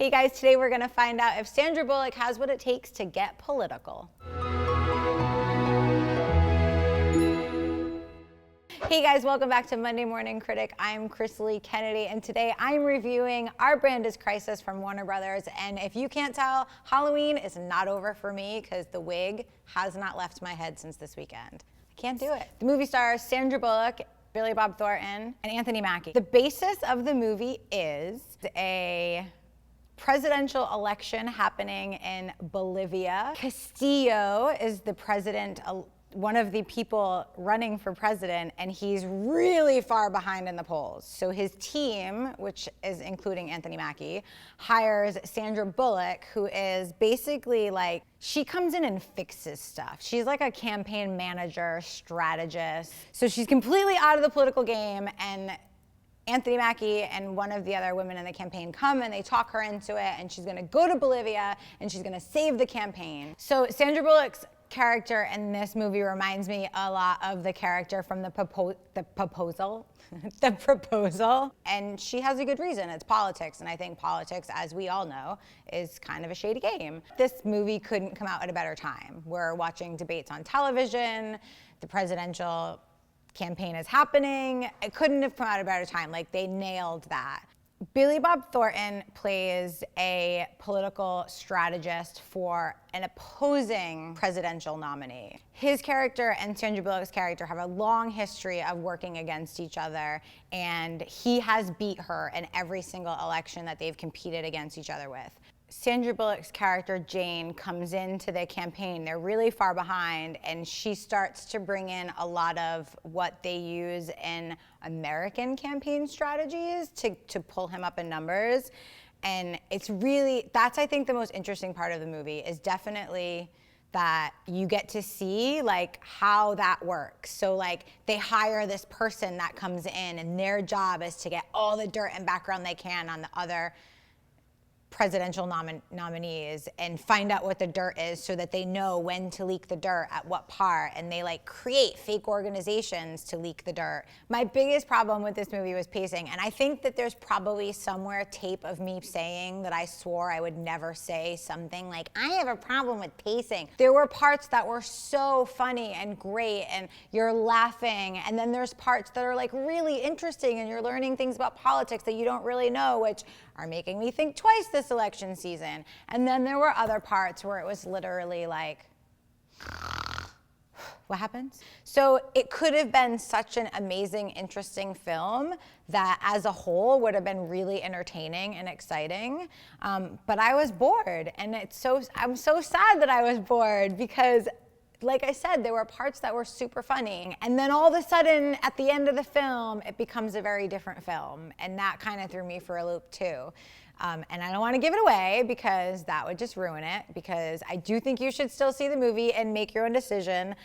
Hey guys, today we're gonna find out if Sandra Bullock has what it takes to get political. Hey guys, welcome back to Monday Morning Critic. I'm Krisily Kennedy, and today I'm reviewing Our Brand is Crisis from Warner Brothers. And if you can't tell, Halloween is not over for me because the wig has not left my head since this weekend. I can't do it. The movie stars Sandra Bullock, Billy Bob Thornton, and Anthony Mackie. The basis of the movie is a presidential election happening in Bolivia. Castillo is the president, one of the people running for president, and he's really far behind in the polls. So his team, which is including Anthony Mackie, hires Sandra Bullock, who is basically like, she comes in and fixes stuff. She's like a campaign manager, strategist. So she's completely out of the political game, and Anthony Mackie and one of the other women in the campaign come and they talk her into it, and she's gonna go to Bolivia and she's gonna save the campaign. So Sandra Bullock's character in this movie reminds me a lot of the character from the proposal. The proposal. And she has a good reason. It's politics, and I think politics, as we all know, is kind of a shady game. This movie couldn't come out at a better time. We're watching debates on television, the presidential campaign is happening. It couldn't have come out at a better time. Like, they nailed that. Billy Bob Thornton plays a political strategist for an opposing presidential nominee. His character and Sandra Bullock's character have a long history of working against each other, and he has beat her in every single election that they've competed against each other with. Sandra Bullock's character, Jane, comes into the campaign. They're really far behind, and she starts to bring in a lot of what they use in American campaign strategies to pull him up in numbers. And it's really, that's, I think, the most interesting part of the movie, is definitely that you get to see like how that works. So like, they hire this person that comes in, and their job is to get all the dirt and background they can on the other presidential nominees and find out what the dirt is so that they know when to leak the dirt at what part, and they like create fake organizations to leak the dirt. My biggest problem with this movie was pacing, and I think that there's probably somewhere tape of me saying that I swore I would never say something like, I have a problem with pacing. There were parts that were so funny and great and you're laughing, and then there's parts that are like really interesting and you're learning things about politics that you don't really know, which are making me think twice this election season. And then there were other parts where it was literally like, what happens? So it could have been such an amazing, interesting film that as a whole would have been really entertaining and exciting. But I was bored, and I'm so sad that I was bored, because like I said, there were parts that were super funny. And then all of a sudden, at the end of the film, it becomes a very different film. And that kind of threw me for a loop too. And I don't want to give it away because that would just ruin it, because I do think you should still see the movie and make your own decision,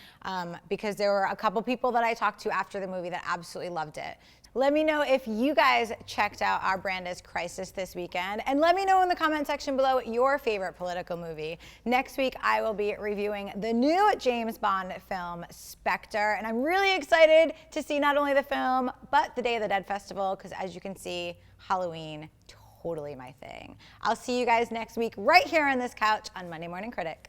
because there were a couple people that I talked to after the movie that absolutely loved it. Let me know if you guys checked out Our Brand is Crisis this weekend, and let me know in the comment section below your favorite political movie. Next week, I will be reviewing the new James Bond film, Spectre, and I'm really excited to see not only the film, but the Day of the Dead Festival, because as you can see, Halloween, totally my thing. I'll see you guys next week right here on this couch on Monday Morning Critic.